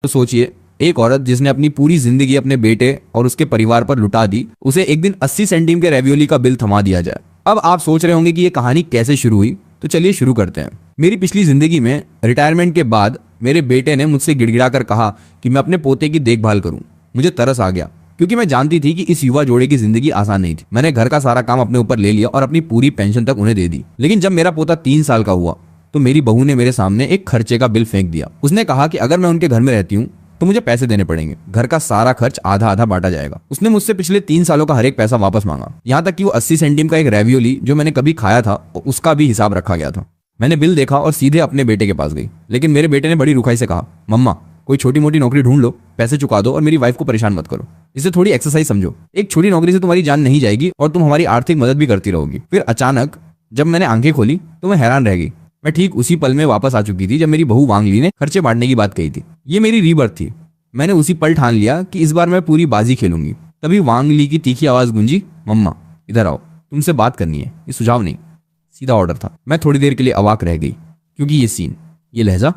तो सोचिए, एक औरत जिसने अपनी पूरी जिंदगी अपने बेटे और उसके परिवार पर लुटा दी, उसे एक दिन 80 सेंटीम के रेवियोली का बिल थमा दिया जाए। अब आप सोच रहे होंगे कि ये कहानी कैसे शुरू हुई, तो चलिए शुरू करते हैं। मेरी पिछली जिंदगी में रिटायरमेंट के बाद मेरे बेटे ने मुझसे गिड़गिड़ाकर कहा कि मैं अपने पोते की देखभाल करूं। मुझे तरस आ गया, क्योंकि मैं जानती थी कि इस युवा जोड़े की जिंदगी आसान नहीं थी। मैंने घर का सारा काम अपने ऊपर ले लिया और अपनी पूरी पेंशन तक उन्हें दे दी। लेकिन जब मेरा पोता 3 साल का हुआ तो मेरी बहू ने मेरे सामने एक खर्चे का बिल फेंक दिया। उसने कहा कि अगर मैं उनके घर में रहती हूँ तो मुझे पैसे देने पड़ेंगे, घर का सारा खर्च आधा आधा बांटा जाएगा। उसने मुझसे पिछले 3 सालों का हर एक पैसा वापस मांगा, यहाँ तक कि वो 80 सेंटीम का एक रेवियोली जो मैंने कभी खाया था उसका भी हिसाब रखा गया था। मैंने बिल देखा और सीधे अपने बेटे के पास गई, लेकिन मेरे बेटे ने बड़ी रुखाई से कहा, मम्मा कोई छोटी मोटी नौकरी ढूंढ लो, पैसे चुका दो और मेरी वाइफ को परेशान मत करो। इसे थोड़ी एक्सरसाइज समझो। एक छोटी नौकरी से तुम्हारी जान नहीं जाएगी और तुम हमारी आर्थिक मदद भी करती रहोगी। फिर अचानक जब मैंने आंखें खोली तो मैं हैरान रह गई। मैं ठीक उसी पल में वापस आ चुकी थी जब मेरी बहू वांग ली ने खर्चे बांटने की बात कही थी। ये मेरी रीबर्थ थी। मैंने उसी पल ठान लिया कि इस बार मैं पूरी बाजी खेलूंगी। तभी वांग ली की तीखी आवाज गूंजी, मम्मा इधर आओ, तुमसे बात करनी है। ये सुझाव नहीं, सीधा ऑर्डर था। मैं थोड़ी देर के लिए अवाक रह गई, क्योंकि ये सीन, ये लहजा,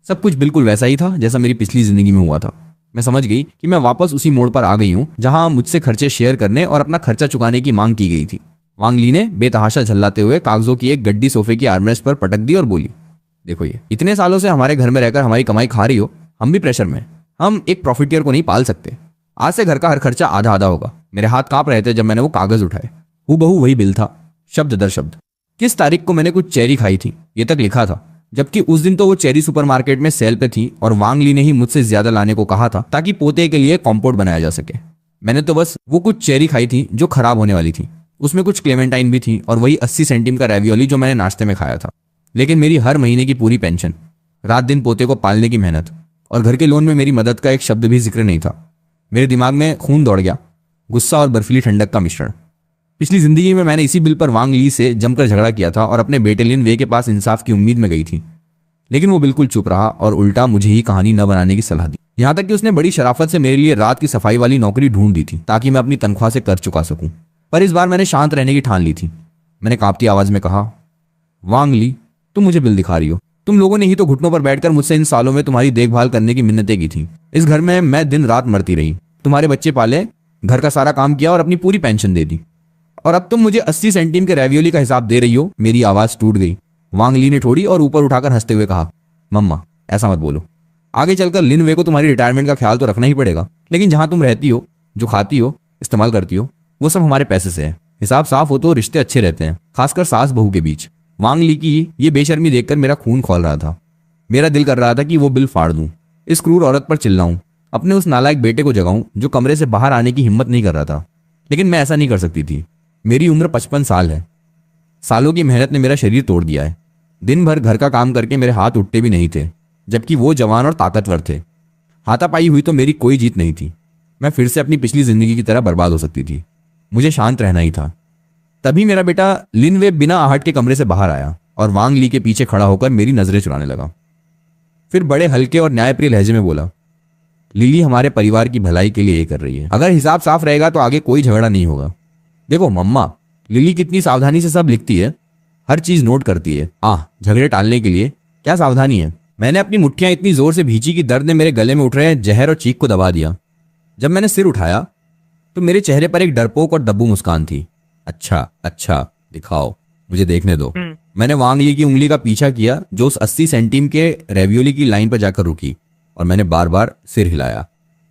सब कुछ बिल्कुल वैसा ही था जैसा मेरी पिछली जिंदगी में हुआ था। मैं समझ गई कि मैं वापस उसी मोड़ पर आ गई हूँ जहां मुझसे खर्चे शेयर करने और अपना खर्चा चुकाने की मांग की गई थी। वांग ली ने बेतहाशा झल्लाते हुए कागजों की एक गड्डी सोफे की आर्मरेस्ट पर पटक दी और बोली, देखो ये इतने सालों से हमारे घर में रहकर हमारी कमाई खा रही हो, हम भी प्रेशर में। हम एक प्रॉफिटियर को नहीं पाल सकते। आज से घर का हर खर्चा आधा आधा होगा। मेरे हाथ कांप रहे थे जब मैंने वो कागज उठाए। हूबहू वही बिल था, शब्द दर शब्द। किस तारीख को मैंने कुछ चेरी खाई थी ये तक लिखा था, जबकि उस दिन तो वो चेरी सुपरमार्केट में सेल पे थी और वांग ली ने ही मुझसे ज्यादा लाने को कहा था ताकि पोते के लिए कॉम्पोट बनाया जा सके। मैंने तो बस वो कुछ चेरी खाई थी जो खराब होने वाली थी। उसमें कुछ क्लेमेंटाइन भी थी और वही 80 सेंटीम का रेवियोली जो मैंने नाश्ते में खाया था। लेकिन मेरी हर महीने की पूरी पेंशन, रात दिन पोते को पालने की मेहनत और घर के लोन में मेरी मदद का एक शब्द भी जिक्र नहीं था। मेरे दिमाग में खून दौड़ गया, गुस्सा और बर्फीली ठंडक का मिश्रण। पिछली जिंदगी में मैंने इसी बिल पर वांग ली से जमकर झगड़ा किया था और अपने बेटे लिन वे के पास इंसाफ की उम्मीद में गई थी। लेकिन वो बिल्कुल चुप रहा और उल्टा मुझे ही कहानी न बनाने की सलाह दी। यहाँ तक कि उसने बड़ी शराफत से मेरे लिए रात की सफाई वाली नौकरी ढूंढ दी थी ताकि मैं अपनी तनख्वाह से कर चुका सकूं। पर इस बार मैंने शांत रहने की ठान ली थी। मैंने कांपती आवाज में कहा, वांग ली तुम मुझे बिल दिखा रही हो। तुम लोगों ने ही तो घुटनों पर बैठकर मुझसे इन सालों में तुम्हारी देखभाल करने की मिन्नतें की थी। इस घर में मैं दिन रात मरती रही, तुम्हारे बच्चे पाले, घर का सारा काम किया और अपनी पूरी पेंशन दे दी, और अब तुम मुझे 80 सेंटीम के रेवियोली का हिसाब दे रही हो। मेरी आवाज टूट गई। वांग ली ने ठोड़ी और ऊपर उठाकर हंसते हुए कहा, मम्मा ऐसा मत बोलो। आगे चलकर लिन वे को तुम्हारी रिटायरमेंट का ख्याल तो रखना ही पड़ेगा, लेकिन जहां तुम रहती हो, जो खाती हो, इस्तेमाल करती हो, वो सब हमारे पैसे से है। हिसाब साफ हो तो रिश्ते अच्छे रहते हैं, खासकर सास बहू के बीच। वांग ली की ये बेशर्मी देखकर मेरा खून खौल रहा था। मेरा दिल कर रहा था कि वो बिल फाड़ दूं, इस क्रूर औरत पर चिल्लाऊं, अपने उस नालायक बेटे को जगाऊं जो कमरे से बाहर आने की हिम्मत नहीं कर रहा था। लेकिन मैं ऐसा नहीं कर सकती थी। मेरी उम्र 55 साल है। सालों की मेहनत ने मेरा शरीर तोड़ दिया है। दिन भर घर का काम करके मेरे हाथ उठते भी नहीं थे, जबकि वो जवान और ताकतवर थे। हाथापाई हुई तो मेरी कोई जीत नहीं थी। मैं फिर से अपनी पिछली जिंदगी की तरह बर्बाद हो सकती थी। मुझे शांत रहना ही था। तभी मेरा बेटा लिन वे बिना आहट के कमरे से बाहर आया और वांग ली के पीछे खड़ा होकर मेरी नजरें चुराने लगा। फिर बड़े हल्के और न्यायप्रिय लहजे में बोला, लिली हमारे परिवार की भलाई के लिए ये कर रही है। अगर हिसाब साफ रहेगा तो आगे कोई झगड़ा नहीं होगा। देखो मम्मा, लिली कितनी सावधानी से सब लिखती है, हर चीज नोट करती है। झगड़े टालने के लिए क्या सावधानी है। मैंने अपनी मुट्ठियां इतनी जोर से भींची कि दर्द ने मेरे गले में उठ रहे जहर और चीख को दबा दिया। जब मैंने सिर उठाया तो मेरे चेहरे पर एक डरपोक और दब्बू मुस्कान थी। अच्छा दिखाओ, मुझे देखने दो। मैंने वांग ली की उंगली का पीछा किया जो उस 80 सेंटीम के रेवियोली की लाइन पर जाकर रुकी, और मैंने बार बार सिर हिलाया।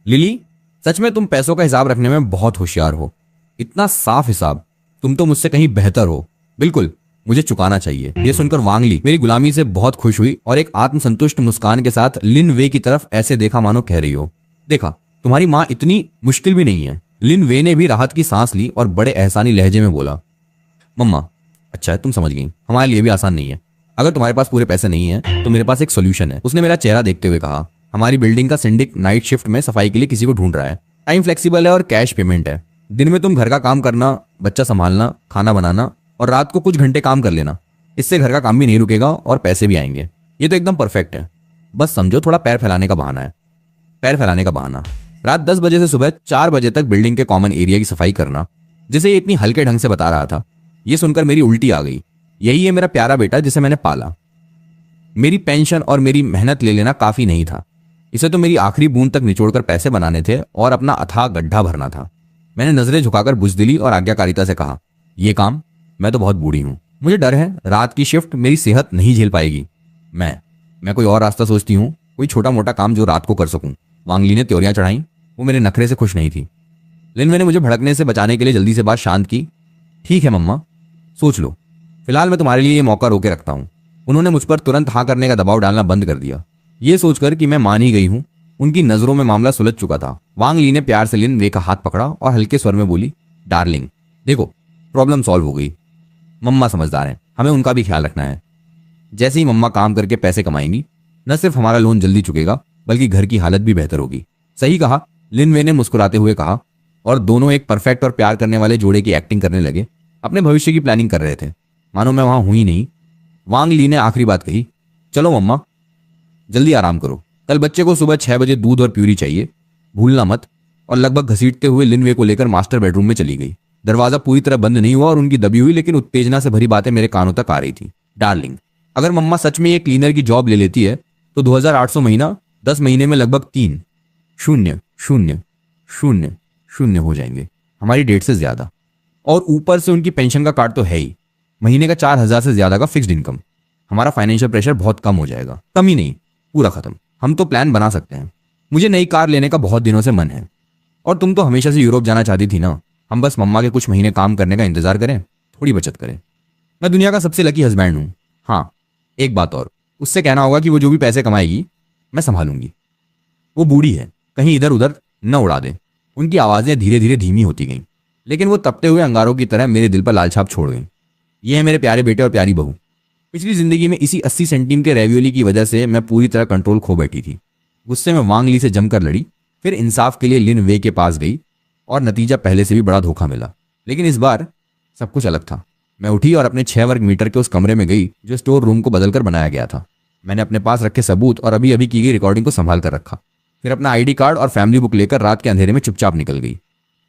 लिली, सच में तुम पैसों का हिसाब रखने में बहुत होशियार हो। इतना साफ हिसाब, तुम तो मुझसे कहीं बेहतर हो। बिल्कुल, मुझे चुकाना चाहिए। ये सुनकर वांग ली मेरी गुलामी से बहुत खुश हुई और एक आत्मसंतुष्ट मुस्कान के साथ लिन वे की तरफ ऐसे देखा मानो कह रही हो, देखा तुम्हारी माँ इतनी मुश्किल भी नहीं है। लिन वे ने भी राहत की सांस ली और बड़े एहसानी लहजे में बोला, मम्मा अच्छा है तुम समझ गई, हमारे लिए भी आसान नहीं है। अगर तुम्हारे पास पूरे पैसे नहीं है तो मेरे पास एक सोल्यूशन है। उसने मेरा चेहरा देखते हुए कहा, हमारी बिल्डिंग का सिंडिक नाइट शिफ्ट में सफाई के लिए किसी को ढूंढ रहा है। टाइम फ्लेक्सिबल है और कैश पेमेंट है। दिन में तुम घर का काम करना, बच्चा संभालना, खाना बनाना, और रात को कुछ घंटे काम कर लेना। इससे घर का काम भी नहीं रुकेगा और पैसे भी आएंगे। ये तो एकदम परफेक्ट है। बस समझो थोड़ा पैर फैलाने का बहाना है। पैर फैलाने का बहाना। रात 10 बजे से सुबह 4 बजे तक बिल्डिंग के कॉमन एरिया की सफाई करना, जिसे ये इतनी हल्के ढंग से बता रहा था। ये सुनकर मेरी उल्टी आ गई। यही है मेरा प्यारा बेटा जिसे मैंने पाला। मेरी पेंशन और मेरी मेहनत ले लेना काफी नहीं था। इसे तो मेरी आखिरी बूंद तक निचोड़कर पैसे बनाने थे और अपना अथाह गड्ढा भरना था। मैंने नजरें झुकाकर बुजदिली और आज्ञाकारिता से कहा, ये काम, मैं तो बहुत बूढ़ी हूं, मुझे डर है रात की शिफ्ट मेरी सेहत नहीं झेल पाएगी। मैं कोई और रास्ता सोचती हूँ, कोई छोटा मोटा काम जो रात को कर सकूं। वांग ली ने त्योरियां चढ़ाई। वो मेरे नखरे से खुश नहीं थी। लिनवे ने मुझे भड़कने से बचाने के लिए जल्दी से बात शांत की। ठीक है मम्मा, सोच लो, फिलहाल मैं तुम्हारे लिए ये मौका रोके रखता हूँ। उन्होंने मुझ पर तुरंत हाँ करने का दबाव डालना बंद कर दिया। ये सोचकर कि मैं मान ही गई हूँ, उनकी नजरों में मामला सुलझ चुका था। वांग ली ने प्यार से लिनवे का हाथ पकड़ा और हल्के स्वर में बोली, डार्लिंग, देखो, प्रॉब्लम सॉल्व हो गई। मम्मा समझदार हैं, हमें उनका भी ख्याल रखना है। जैसे ही मम्मा काम करके पैसे कमाएंगी, न सिर्फ हमारा लोन जल्दी चुकेगा, बल्कि घर की हालत भी बेहतर होगी। सही कहा, लिनवे ने मुस्कुराते हुए कहा, और दोनों एक परफेक्ट और प्यार करने वाले जोड़े की एक्टिंग करने लगे। अपने भविष्य की प्लानिंग कर रहे थे, मानो मैं वहां हुई नहीं। वांग ली ने आखिरी बात कही, चलो मम्मा, जल्दी आराम करो। कल बच्चे को सुबह 6 बजे दूध और प्यूरी चाहिए, भूलना मत। और लगभग घसीटते हुए लिनवे को लेकर मास्टर बेडरूम में चली गई। दरवाजा पूरी तरह बंद नहीं हुआ और उनकी दबी हुई लेकिन उत्तेजना से भरी बातें मेरे कानों तक आ रही थी। डार्लिंग, अगर मम्मा सच में ये क्लीनर की जॉब ले लेती है तो 2800 महीना 10 महीने में लगभग 3,000,000 हो जाएंगे, हमारी डेट से ज्यादा। और ऊपर से उनकी पेंशन का कार्ड तो है ही, महीने का 4000 से ज्यादा का फिक्स्ड इनकम। हमारा फाइनेंशियल प्रेशर बहुत कम हो जाएगा। कम ही नहीं, पूरा खत्म। हम तो प्लान बना सकते हैं। मुझे नई कार लेने का बहुत दिनों से मन है, और तुम तो हमेशा से यूरोप जाना चाहती थी ना। हम बस मम्मा के कुछ महीने काम करने का इंतजार करें, थोड़ी बचत करें। मैं दुनिया का सबसे लकी हस्बैंड हूं। हाँ, एक बात और, उससे कहना होगा कि वो जो भी पैसे कमाएगी मैं संभालूंगी। वो बूढ़ी है, कहीं इधर उधर न उड़ा दे। उनकी आवाजें धीरे धीरे धीमी होती गईं, लेकिन वो तपते हुए अंगारों की तरह मेरे दिल पर लाल छाप छोड़ गई। ये है मेरे प्यारे बेटे और प्यारी बहू। पिछली जिंदगी में इसी 80 सेंटीम के रेवियोली की वजह से मैं पूरी तरह कंट्रोल खो बैठी थी। गुस्से में वांग ली से जमकर लड़ी, फिर इंसाफ के लिए लिन वे के पास गई, और नतीजा पहले से भी बड़ा धोखा मिला। लेकिन इस बार सब कुछ अलग था। मैं उठी और अपने 6 वर्ग मीटर के उस कमरे में गई जो स्टोर रूम को बदलकर बनाया गया था। मैंने अपने पास रखे सबूत और अभी अभी की गई रिकॉर्डिंग को संभाल कर रखा। फिर अपना आईडी कार्ड और फैमिली बुक लेकर रात के अंधेरे में चुपचाप निकल गई।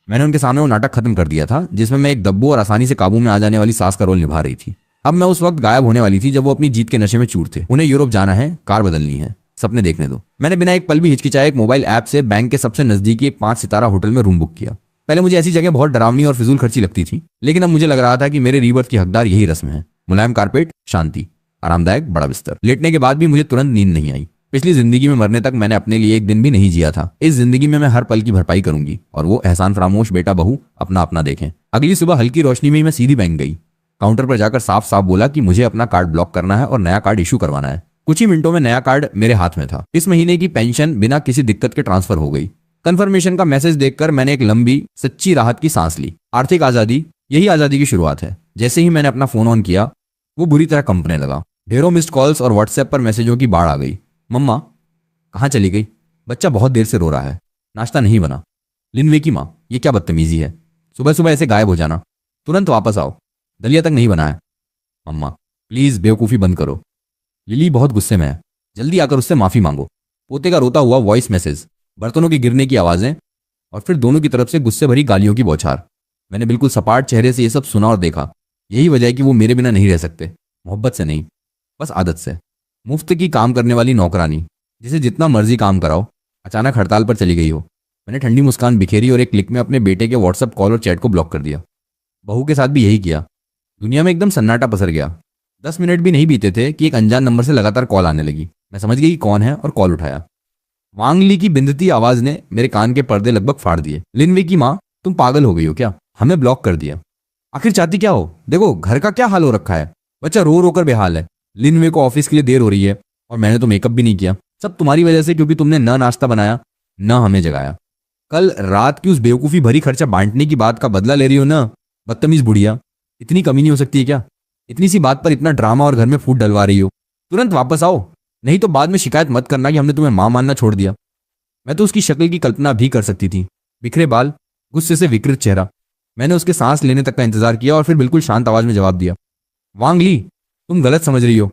मैंने उनके सामने वो नाटक खत्म कर दिया था जिसमें मैं एक दब्बू और आसानी से काबू में आ जाने वाली सास का रोल निभा रही थी। अब मैं उस वक्त गायब होने वाली थी जब वो अपनी जीत के नशे में चूर थे। उन्हें यूरोप जाना है, कार बदलनी है, सपने देखने दो। मैंने बिना एक पल भी हिचकिचाए एक मोबाइल ऐप से बैंक के सबसे नजदीकी एक 5 सितारा होटल में रूम बुक किया। पहले मुझे ऐसी जगह बहुत डरावनी और फिजूल खर्ची लगती थी, लेकिन अब मुझे लग रहा था कि मेरे रीबर्थ की हकदार यही रस्म है। मुलायम कारपेट, शांति, आरामदायक बड़ा बिस्तर। लेटने के बाद भी मुझे तुरंत नींद नहीं आई। पिछली जिंदगी में मरने तक मैंने अपने लिए एक दिन भी नहीं जिया था। इस जिंदगी में मैं हर पल की भरपाई करूंगी, और वो एहसान फरामोश बेटा बहू अपना अपना देखें। अगली सुबह हल्की रोशनी में ही मैं सीधी बैंक गई। काउंटर पर जाकर साफ साफ बोला कि मुझे अपना कार्ड ब्लॉक करना है और नया कार्ड इशू करवाना है। कुछ ही मिनटों में नया कार्ड मेरे हाथ में था। इस महीने की पेंशन बिना किसी दिक्कत के ट्रांसफर हो गई। कंफर्मेशन का मैसेज देखकर मैंने एक लंबी सच्ची राहत की सांस ली। आर्थिक आजादी, यही आजादी की शुरुआत है। जैसे ही मैंने अपना फोन ऑन किया, वो बुरी तरह कंपने लगा। ढेरों मिस्ड कॉल्स और व्हाट्सएप पर मैसेजों की बाढ़ आ गई। मम्मा कहाँ चली गई? बच्चा बहुत देर से रो रहा है, नाश्ता नहीं बना। लिनवे की माँ, ये क्या बदतमीजी है, सुबह सुबह ऐसे गायब हो जाना। तुरंत वापस आओ, दलिया तक नहीं बना है। मम्मा प्लीज बेवकूफ़ी बंद करो। लिली बहुत गुस्से में है, जल्दी आकर उससे माफी मांगो। पोते का रोता हुआ वॉइस मैसेज, बर्तनों के गिरने की आवाजें, और फिर दोनों की तरफ से गुस्से भरी गालियों की बौछार। मैंने बिल्कुल सपाट चेहरे से ये सब सुना और देखा। यही वजह है कि वो मेरे बिना नहीं रह सकते। मोहब्बत से नहीं, बस आदत से। मुफ्त की काम करने वाली नौकरानी, जिसे जितना मर्जी काम कराओ, अचानक हड़ताल पर चली गई हो। मैंने ठंडी मुस्कान बिखेरी और एक क्लिक में अपने बेटे के व्हाट्सएप कॉल और चैट को ब्लॉक कर दिया। बहू के साथ भी यही किया। दुनिया में एकदम सन्नाटा पसर गया। 10 मिनट भी नहीं बीते थे कि एक अनजान नंबर से लगातार कॉल आने लगी। मैं समझ गई कि कौन है और कॉल उठाया। वांग ली की बिंदती आवाज ने मेरे कान के पर्दे लगभग फाड़ दिए। लिनवे की माँ, तुम पागल हो गई हो क्या? हमें ब्लॉक कर दिया। आखिर चाहती क्या हो? देखो घर का क्या हाल हो रखा है, बच्चा रो रो कर बेहाल है। लिनवे को ऑफिस के लिए देर हो रही है और मैंने तो मेकअप भी नहीं किया। सब तुम्हारी वजह से, क्योंकि तुमने ना नाश्ता बनाया ना हमें जगाया। कल रात की उस बेवकूफ़ी भरी खर्चा बांटने की बात का बदला ले रही हो ना, बदतमीज बुढ़िया। इतनी कमी नहीं हो सकती है क्या? इतनी सी बात पर इतना ड्रामा और घर में फूट डलवा रही हो। तुरंत वापस आओ, नहीं तो बाद में शिकायत मत करना कि हमने तुम्हें मां मानना छोड़ दिया। मैं तो उसकी शक्ल की कल्पना भी कर सकती थी। बिखरे बाल, गुस्से से विकृत चेहरा। मैंने उसके सांस लेने तक का इंतजार किया और फिर बिल्कुल शांत आवाज में जवाब दिया, वांग ली, तुम गलत समझ रही हो।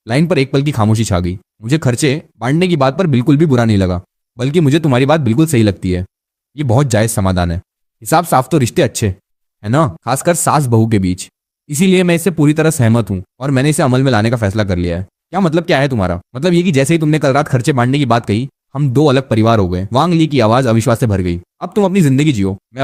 लाइन पर एक पल की खामोशी छा गई। मुझे खर्चे बांटने की बात पर बिल्कुल भी बुरा नहीं लगा, बल्कि मुझे तुम्हारी बात बिल्कुल सही लगती है। ये बहुत जायज समाधान है। हिसाब साफ तो रिश्ते अच्छे है ना, खासकर सास बहू के बीच। इसीलिए मैं इससे पूरी तरह सहमत हूं और मैंने इसे अमल में लाने का फैसला कर लिया है। क्या मतलब क्या है तुम्हारा? मतलब ये कि जैसे ही तुमने कल रात खर्चे बांटने की बात कही, हम दो अलग परिवार हो गए। वांग ली की आवाज अविश्वास से भर गई। अब तुम अपनी जिंदगी जियो, मैं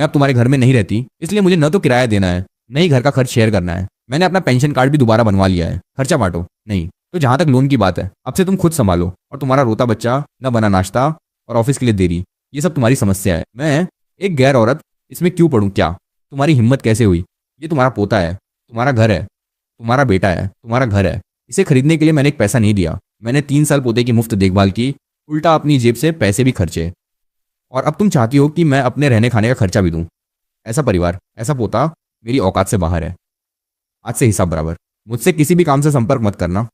अब तुम्हारे घर में नहीं रहती, इसलिए मुझे न तो किराया देना है, न ही घर का खर्च शेयर करना है। मैंने अपना पेंशन कार्ड भी दोबारा बनवा लिया है, खर्चा बांटो। नहीं तो जहां तक लोन की बात है, अब से तुम खुद संभालो, और तुम्हारा रोता बच्चा, न बना नाश्ता और ऑफिस के लिए देरी, ये सब तुम्हारी समस्या है। मैं एक गैर औरत इसमें क्यों पढ़ूं? क्या तुम्हारी हिम्मत कैसे हुई? ये तुम्हारा पोता है, तुम्हारा घर है, तुम्हारा बेटा है, तुम्हारा घर है। इसे खरीदने के लिए मैंने एक पैसा नहीं दिया। मैंने 3 साल पोते की मुफ्त देखभाल की, उल्टा अपनी जेब से पैसे भी खर्चे, और अब तुम चाहती हो कि मैं अपने रहने खाने का खर्चा भी दूं। ऐसा परिवार, ऐसा पोता मेरी औकात से बाहर है। आज से हिसाब बराबर। मुझसे किसी भी काम से संपर्क मत करना,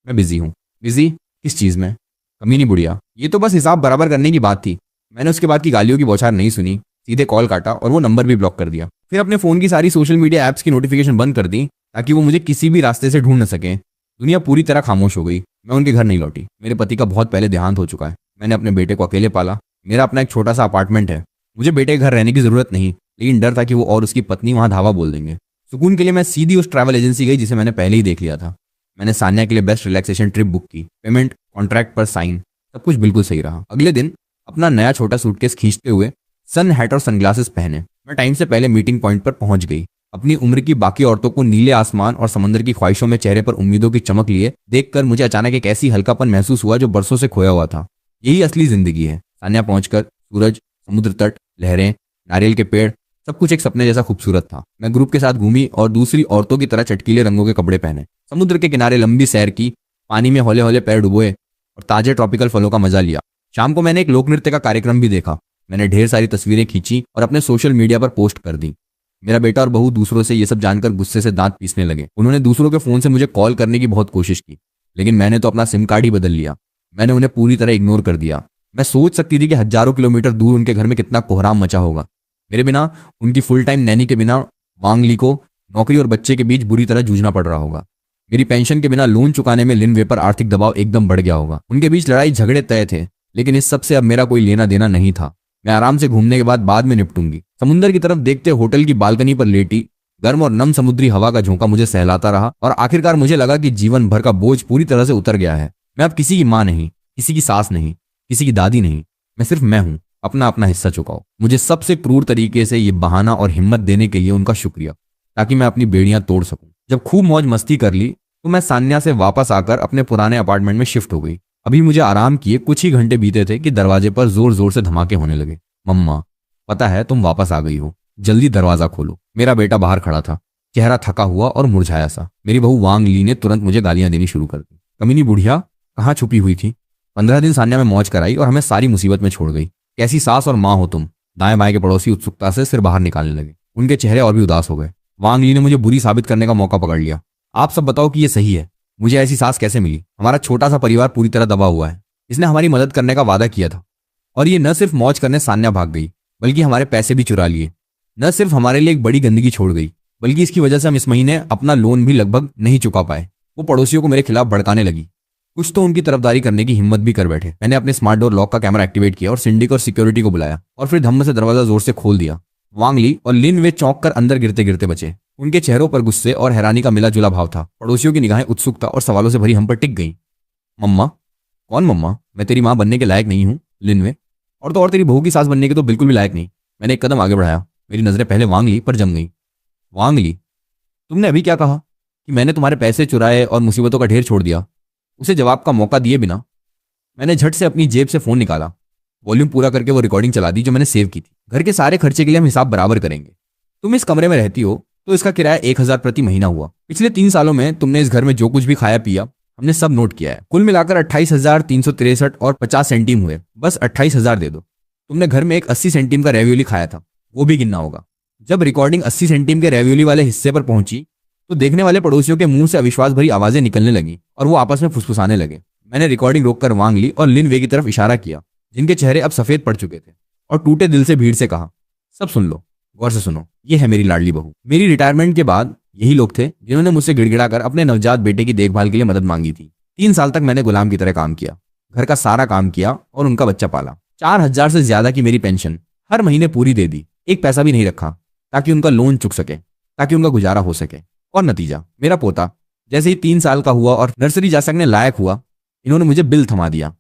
मैं बिजी हूँ। बिजी किस चीज़ में? कमीनी बुढ़िया, ये तो बस हिसाब बराबर करने की बात थी। मैंने उसके बाद की गालियों की बौछार नहीं सुनी, सीधे कॉल काटा और वो नंबर भी ब्लॉक कर दिया। फिर अपने फ़ोन की सारी सोशल मीडिया ऐप्स की नोटिफिकेशन बंद कर दी, ताकि वो मुझे किसी भी रास्ते से ढूंढ न सकें। दुनिया पूरी तरह खामोश हो गई। मैं उनके घर नहीं लौटी। मेरे पति का बहुत पहले देहांत हो चुका है। मैंने अपने बेटे को अकेले पाला। मेरा अपना एक छोटा सा अपार्टमेंट है। मुझे बेटे के घर रहने की जरूरत नहीं, लेकिन डर था कि वो और उसकी पत्नी वहां धावा बोल देंगे। सुकून के लिए मैं सीधी उस ट्रैवल एजेंसी गई जिसे मैंने पहले ही देख लिया था। मैंने सान्या के लिए बेस्ट रिलैक्सेशन ट्रिप बुक की, पेमेंट कॉन्ट्रैक्ट पर साइन, सब कुछ बिल्कुल सही रहा। अगले दिन अपना नया छोटा सूटकेस खींचते हुए, सन हैट और सनग्लासेस पहने, मैं टाइम से पहले मीटिंग पॉइंट पर पहुंच गई। अपनी उम्र की बाकी औरतों को नीले आसमान और समंदर की ख्वाहिशों में चेहरे पर उम्मीदों की चमक लिए देखकर मुझे अचानक एक ऐसी हल्कापन महसूस हुआ जो बरसों से खोया हुआ था। यही असली जिंदगी है। सान्या पहुंचकर सूरज, समुद्र तट, लहरें, नारियल के पेड़, सब कुछ एक सपने जैसा खूबसूरत था। मैं ग्रुप के साथ घूमी और दूसरी औरतों की तरह चटकीले रंगों के कपड़े पहने, समुद्र के किनारे लंबी सैर की, पानी में हौले हौले पैर डुबोए और ताजे ट्रॉपिकल फलों का मजा लिया। शाम को मैंने एक लोक नृत्य का कार्यक्रम भी देखा। मैंने ढेर सारी तस्वीरें खींची और अपने सोशल मीडिया पर पोस्ट कर दी। मेरा बेटा और बहू दूसरों से ये सब जानकर गुस्से से दांत पीसने लगे। उन्होंने दूसरों के फोन से मुझे कॉल करने की बहुत कोशिश की, लेकिन मैंने तो अपना सिम कार्ड ही बदल लिया। मैंने उन्हें पूरी तरह इग्नोर कर दिया। मैं सोच सकती थी कि हजारों किलोमीटर दूर उनके घर में कितना कोहराम मचा होगा। मेरे बिना, उनकी फुल टाइम नैनी के बिना वांग ली को नौकरी और बच्चे के बीच बुरी तरह जूझना पड़ रहा होगा। मेरी पेंशन के बिना लोन चुकाने में लिन वे पर आर्थिक दबाव एकदम बढ़ गया होगा। उनके बीच लड़ाई झगड़े तय थे, लेकिन इस सब से अब मेरा कोई लेना देना नहीं था। मैं आराम से घूमने के बाद में निपटूंगी। समुद्र की तरफ देखते होटल की बालकनी पर लेटी गर्म और नम समुद्री हवा का झोंका मुझे सहलाता रहा, और आखिरकार मुझे लगा कि जीवन भर का बोझ पूरी तरह से उतर गया है। मैं अब किसी की माँ नहीं, किसी की सास नहीं, किसी की दादी नहीं। मैं सिर्फ मैं हूं। अपना अपना हिस्सा चुकाओ। मुझे सबसे क्रूर तरीके से ये बहाना और हिम्मत देने के लिए उनका शुक्रिया, ताकि मैं अपनी बेड़ियां तोड़ सकूं। जब खूब मौज मस्ती कर ली तो मैं सान्या से वापस आकर अपने पुराने अपार्टमेंट में शिफ्ट हो गई। अभी मुझे आराम किए कुछ ही घंटे बीते थे कि दरवाजे पर जोर जोर से धमाके होने लगे। मम्मा, पता है तुम वापस आ गई हो, जल्दी दरवाजा खोलो। मेरा बेटा बाहर खड़ा था, चेहरा थका हुआ और मुरझाया सा। मेरी बहू वांग ली ने तुरंत मुझे गालियां देनी शुरू कर दी। कमीनी बुढ़िया कहाँ छुपी हुई थी? 15 दिन सान्या में मौज कराई और हमें सारी मुसीबत में छोड़ गई। कैसी सास और माँ हो तुम? दाएं बाएं के पड़ोसी उत्सुकता से सिर बाहर निकालने लगे। उनके चेहरे और भी उदास हो गए। वांग ली ने मुझे बुरी साबित करने का मौका पकड़ लिया। आप सब बताओ कि ये सही है। मुझे ऐसी सास कैसे मिली? हमारा छोटा सा परिवार पूरी तरह दबा हुआ है। इसने हमारी मदद करने का वादा किया था, और ये न सिर्फ मौज करने सान्या भाग गई, बल्कि हमारे पैसे भी चुरा लिए। न सिर्फ हमारे लिए एक बड़ी गंदगी छोड़ गई, बल्कि इसकी वजह से हम इस महीने अपना लोन भी लगभग नहीं चुका पाए। वो पड़ोसियों को मेरे खिलाफ भड़काने लगी। कुछ तो उनकी तरफदारी करने की हिम्मत भी कर बैठे। मैंने अपने स्मार्ट डोर लॉक का कैमरा एक्टिवेट किया और सिंडिक और सिक्योरिटी को बुलाया, और फिर धम्म से दरवाजा जोर से खोल दिया। वांग ली और लिन वे चौंक कर अंदर गिरते गिरते बचे। उनके चेहरों पर गुस्से और हैरानी का मिला जुला भाव था। पड़ोसियों की निगाहें उत्सुकता और सवालों से भरी हम पर टिक गईं। मम्मा? कौन मम्मा? मैं तेरी माँ बनने के लायक नहीं हूँ, लिन वे। और तो और तेरी बहू की सास बनने के तो बिल्कुल भी लायक नहीं। मैंने एक कदम आगे बढ़ाया। मेरी नजरें पहले वांग ली पर जम गई। वांग ली, तुमने अभी क्या कहा? कि मैंने तुम्हारे पैसे चुराए और मुसीबतों का ढेर छोड़ दिया? उसे जवाब का मौका दिए बिना मैंने झट से अपनी जेब से फोन निकाला, वॉल्यूम पूरा करके वो रिकॉर्डिंग चला दी जो मैंने सेव की थी। घर के सारे खर्चे के लिए हम हिसाब बराबर करेंगे। तुम इस कमरे में रहती हो तो इसका किराया 1000 प्रति महीना हुआ। पिछले 3 सालों में तुमने इस घर में जो कुछ भी खाया पिया, हमने सब नोट किया है। कुल मिलाकर 28,363 और 50 सेंटीम हुए। बस 28,000 दे दो। तुमने घर में एक 80 सेंटीम का रेवियोली खाया था, वो भी गिनना होगा। जब रिकॉर्डिंग 80 सेंटीम के रेवियोली वाले हिस्से पर पहुंची तो देखने वाले पड़ोसियों के मुंह से अविश्वास भरी आवाजें निकलने लगी और वो आपस में फुसफुसाने लगे। मैंने रिकॉर्डिंग रोककर वांग ली और लिन वे की तरफ इशारा किया, जिनके चेहरे अब सफेद पड़ चुके थे, और टूटे दिल से भीड़ से कहा, सब सुन लो, गौर से सुनो। ये है मेरी लाडली बहू। मेरी रिटायरमेंट के बाद यही लोग थे जिन्होंने मुझसे गिड़गिड़ाकर अपने नवजात बेटे की देखभाल के लिए मदद मांगी थी। 3 साल तक मैंने गुलाम की तरह काम किया, घर का सारा काम किया और उनका बच्चा पाला। 4000 से ज्यादा की मेरी पेंशन हर महीने पूरी दे दी, एक पैसा भी नहीं रखा, ताकि उनका लोन चुक सके, ताकि उनका गुजारा हो सके। और नतीजा, मेरा पोता जैसे ही 3 साल का हुआ और नर्सरी जा सकने लायक हुआ, इन्होंने मुझे बिल थमा दिया।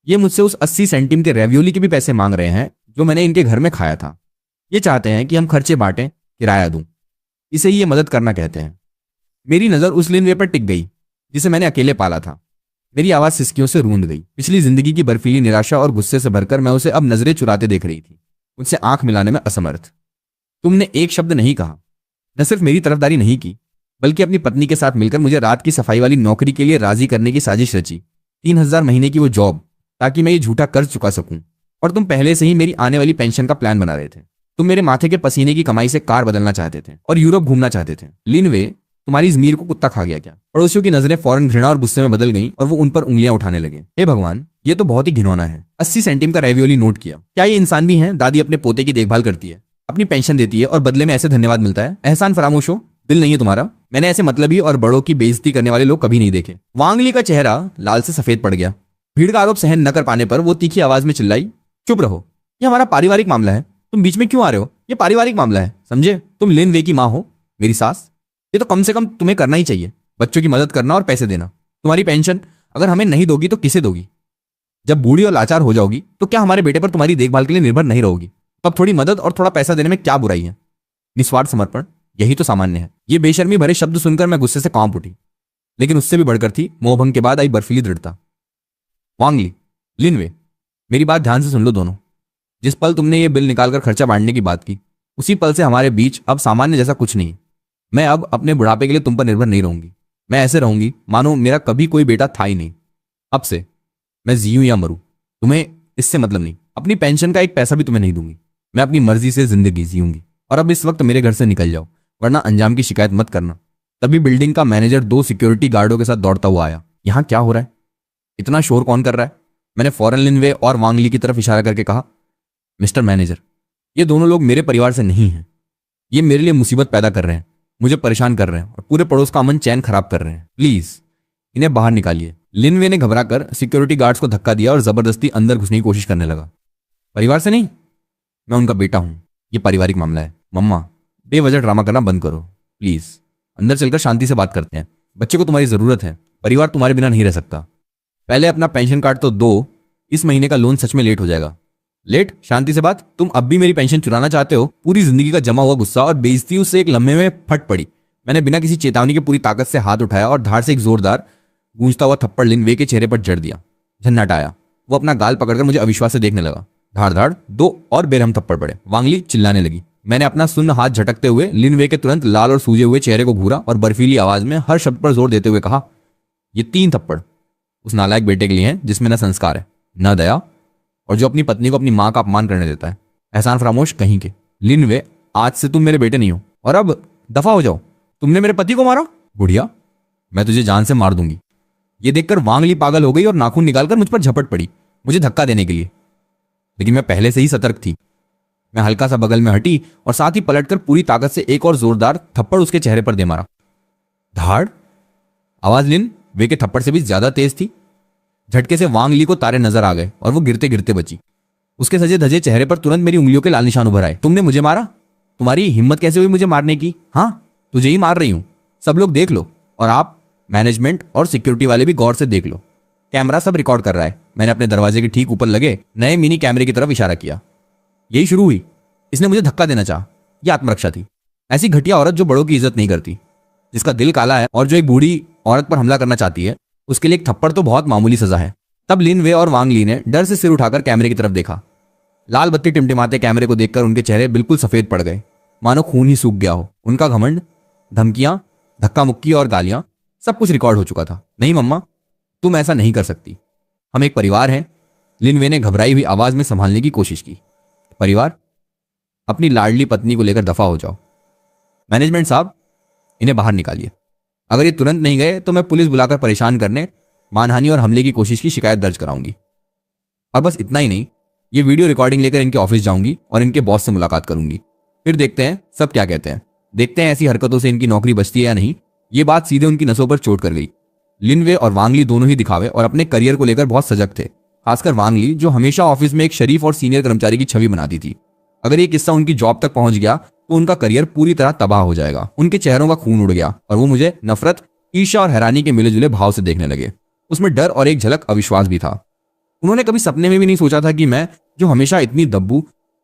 ये मुझसे उस 80 सेंटीम के रेवियोली के भी पैसे मांग रहे हैं जो मैंने इनके घर में खाया था। ये चाहते हैं कि हम खर्चे बांटें, किराया दूं। इसे ही ये मदद करना कहते हैं। मेरी नज़र उस लिनवे पर टिक गई जिसे मैंने अकेले पाला था। मेरी आवाज़ सिसकियों से रूंध गई। पिछली जिंदगी की बर्फीली निराशा और गुस्से से भरकर मैं उसे अब नजरें चुराते देख रही थी, मुझसे आंख मिलाने में असमर्थ। तुमने एक शब्द नहीं कहा, न सिर्फ मेरी तरफदारी नहीं की, बल्कि अपनी पत्नी के साथ मिलकर मुझे रात की सफाई वाली नौकरी के लिए राजी करने की साजिश रची। 3000 महीने की वो जॉब, ताकि मैं ये झूठा कर्ज चुका सकूं। और तुम पहले से ही मेरी आने वाली पेंशन का प्लान बना रहे थे। तुम मेरे माथे के पसीने की कमाई से कार बदलना चाहते थे और यूरोप घूमना चाहते थे। लिनवे, तुम्हारी ज़मीर को कुत्ता खा गया क्या? पड़ोसियों की नजरें फौरन घृणा और गुस्से में बदल गईं और वो उन पर उंगलियां उठाने लगे। हे भगवान, ये तो बहुत ही घिनौना है। 80 सेंटीम का रेवियोली नोट किया। क्या ये इंसान भी हैं? दादी अपने पोते की देखभाल करती है, अपनी पेंशन देती है और बदले में ऐसे धन्यवाद मिलता है। एहसान फरामोश हो, दिल नहीं है तुम्हारा। मैंने ऐसे मतलबी और बड़ों की बेइज्जती करने वाले लोग कभी नहीं देखे। वांग ली का चेहरा लाल से सफेद पड़ गया। भीड़ का आरोप सहन न कर पाने पर वो तीखी आवाज में चिल्लाई, चुप रहो, ये हमारा पारिवारिक मामला है। तुम बीच में क्यों आ रहे हो? ये पारिवारिक मामला है, समझे? तुम लिन वे की माँ हो, मेरी सास। ये तो कम से कम तुम्हें करना ही चाहिए, बच्चों की मदद करना और पैसे देना। तुम्हारी पेंशन अगर हमें नहीं दोगी तो किसे दोगी? जब बूढ़ी और लाचार हो जाओगी तो क्या हमारे बेटे पर तुम्हारी देखभाल के लिए निर्भर नहीं रहोगी? तो अब थोड़ी मदद और थोड़ा पैसा देने में क्या बुराई है? निस्वार्थ समर्पण, यही तो सामान्य है। ये बेशर्मी भरे शब्द सुनकर मैं गुस्से से कांप उठी, लेकिन उससे भी बढ़कर थी मोहभंग के बाद आई बर्फीली दृढ़ता। वांग ली, लिनवे, मेरी बात ध्यान से सुन लो दोनों। जिस पल तुमने ये बिल निकालकर खर्चा बांटने की बात की, उसी पल से हमारे बीच अब सामान्य जैसा कुछ नहीं। मैं अब अपने बुढ़ापे के लिए तुम पर निर्भर नहीं रहूंगी। मैं ऐसे रहूंगी मानो मेरा कभी कोई बेटा था ही नहीं। अब से मैं जीऊं या मरूं, तुम्हें इससे मतलब नहीं। अपनी पेंशन का एक पैसा भी तुम्हें नहीं दूंगी। मैं अपनी मर्जी से जिंदगी जीऊंगी। और अब इस वक्त मेरे घर से निकल जाओ, वरना अंजाम की शिकायत मत करना। तभी बिल्डिंग का मैनेजर 2 सिक्योरिटी गार्डों के साथ दौड़ता हुआ आया। यहाँ क्या हो रहा है? इतना शोर कौन कर रहा है? मैंने फौरन लिनवे और वांग ली की तरफ इशारा करके कहा, मिस्टर मैनेजर, ये दोनों लोग मेरे परिवार से नहीं हैं। ये मेरे लिए मुसीबत पैदा कर रहे हैं, मुझे परेशान कर रहे हैं और पूरे पड़ोस का अमन चैन खराब कर रहे हैं। प्लीज इन्हें बाहर निकालिए। लिनवे ने घबराकर सिक्योरिटी गार्ड्स को धक्का दिया और जबरदस्ती अंदर घुसने की कोशिश करने लगा। परिवार से नहीं, मैं उनका बेटा हूं। ये पारिवारिक मामला है। मम्मा, बेवजह ड्रामा करना बंद करो प्लीज। अंदर चलकर शांति से बात करते हैं। बच्चे को तुम्हारी जरूरत है, परिवार तुम्हारे बिना नहीं रह सकता। पहले अपना पेंशन कार्ड तो दो, इस महीने का लोन सच में लेट हो जाएगा। लेट? शांति से बात। तुम अब भी मेरी पेंशन चुराना चाहते हो? पूरी जिंदगी का जमा हुआ गुस्सा और बेइज्जती उससे एक लम्हे में फट पड़ी। मैंने बिना किसी चेतावनी के पूरी ताकत से हाथ उठाया और धार से एक जोरदार गूंजता हुआ थप्पड़ लिनवे के चेहरे पर जड़ दिया। झन्नाटा आया। वो अपना गाल पकड़कर मुझे अविश्वास से देखने लगा। धाड़ धाड़ 2 और बेरहम थप्पड़ पड़े। वांगली चिल्लाने लगी। मैंने अपना सुन्न हाथ झटकते हुए लिनवे के तुरंत लाल और सूजे हुए चेहरे को घूरा और बर्फीली आवाज में हर शब्द पर जोर देते हुए कहा, ये 3 थप्पड़ उस नालायक बेटे के लिए हैं जिसमें न संस्कार है, न दया, और जो अपनी पत्नी को अपनी मां का अपमान करने देता है। एहसान फरामोश कहीं के। लिनवे, आज से तुम मेरे बेटे नहीं हो और अब दफा हो जाओ। तुमने मेरे पति को मारा? बुढ़िया, मैं तुझे जान से मार दूंगी। ये देखकर वांगली पागल हो गई और नाखून निकालकर मुझ पर झपट पड़ी, मुझे धक्का देने के लिए। लेकिन मैं पहले से ही सतर्क थी। मैं हल्का सा बगल में हटी और साथ ही पलटकर पूरी ताकत से एक और जोरदार थप्पड़ उसके चेहरे पर दे मारा। धाड़। आवाज लिन वे के थप्पड़ से भी ज्यादा तेज थी। झटके से वांग ली को तारे नजर आ गए और वो गिरते गिरते बची। उसके सजे धजे चेहरे पर तुरंत मेरी उंगलियों के लाल निशान उभर आए। तुमने मुझे मारा? तुम्हारी हिम्मत कैसे हुई मुझे मारने की? हाँ, तुझे ही मार रही हूं। सब लोग देख लो, और आप मैनेजमेंट और सिक्योरिटी वाले भी गौर से देख लो। कैमरा सब रिकॉर्ड कर रहा है। मैंने अपने दरवाजे के ठीक ऊपर लगे नए मिनी कैमरे की तरफ इशारा किया। यही शुरू हुई। इसने मुझे धक्का देना चाहा। यह आत्मरक्षा थी। ऐसी घटिया औरत जो बड़ों की इज्जत नहीं करती, जिसका दिल काला है और जो एक बूढ़ी औरत पर हमला करना चाहती है, उसके लिए एक थप्पड़ तो बहुत मामूली सजा है। तब लिन वे और वांग ली ने डर से सिर उठाकर कैमरे की तरफ देखा। लाल बत्ती टिमटिमाते कैमरे को देखकर उनके चेहरे बिल्कुल सफेद पड़ गए, मानो खून ही सूख गया हो। उनका घमंड, धमकियां, धक्का मुक्की और गालियां, सब कुछ रिकॉर्ड हो चुका था। नहीं मम्मा, तुम ऐसा नहीं कर सकती। हम एक परिवार हैं। लिन वे ने घबराई हुई आवाज में संभालने की कोशिश की। परिवार? अपनी लाडली पत्नी को लेकर दफा हो जाओ। मैनेजमेंट साहब, इन्हें बाहर निकालिए। अगर ये तुरंत नहीं गए तो मैं पुलिस बुलाकर परेशान करने, मानहानि और हमले की कोशिश की शिकायत दर्ज कराऊंगी। और बस इतना ही नहीं, ये वीडियो रिकॉर्डिंग लेकर इनके ऑफिस जाऊंगी और इनके बॉस से मुलाकात करूंगी। फिर देखते हैं सब क्या कहते हैं। देखते हैं ऐसी हरकतों से इनकी नौकरी बचती है या नहीं। ये बात सीधे उनकी नसों पर चोट कर गई। लिनवे और वांगली दोनों ही दिखावे और अपने करियर को लेकर बहुत सजग थे, खासकर वांगली, जो हमेशा ऑफिस में एक शरीफ और सीनियर कर्मचारी की छवि बनाती थी। अगर ये किस्सा उनकी जॉब तक पहुंच गया तो उनका करियर पूरी तरह तबाह हो जाएगा। उनके चेहरों का खून उड़ गया और वो मुझे नफरत, ईर्ष्या और हैरानी के मिले जुले भाव से देखने लगे। उसमें डर और एक झलक अविश्वास भी था। उन्होंने कभी सपने में भी नहीं सोचा था कि मैं, जो हमेशा इतनी दब्बू,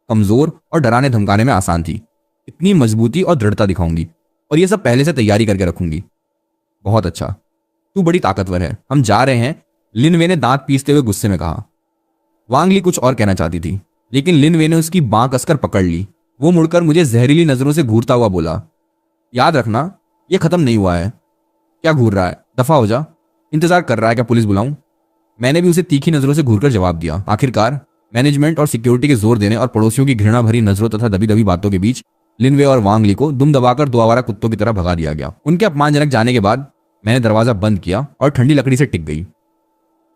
कमजोर और डराने धमकाने में आसान थी, इतनी मजबूती और दृढ़ता दिखाऊंगी और ये सब पहले से तैयारी करके रखूंगी। बहुत अच्छा, तू बड़ी ताकतवर है, हम जा रहे हैं, लिन वे ने दांत पीसते हुए गुस्से में कहा। वांग ली कुछ और कहना चाहती थी, लेकिन लिन वे ने उसकी बांह कसकर पकड़ ली। वो मुड़कर मुझे जहरीली नजरों से घूरता हुआ बोला, याद रखना, ये खत्म नहीं हुआ है। क्या घूर रहा है, दफा हो जा। इंतजार कर रहा है क्या पुलिस बुलाऊं? मैंने भी उसे तीखी नजरों से घूरकर जवाब दिया। आखिरकार मैनेजमेंट और सिक्योरिटी के जोर देने और पड़ोसियों की घृणा भरी नजरों तथा दबी दबी बातों के बीच लिनवे और वांग ली को दुम दबाकर दो आवारा कुत्तों की तरह भगा दिया गया। उनके अपमानजनक जाने के बाद मैंने दरवाजा बंद किया और ठंडी लकड़ी से टिक गई।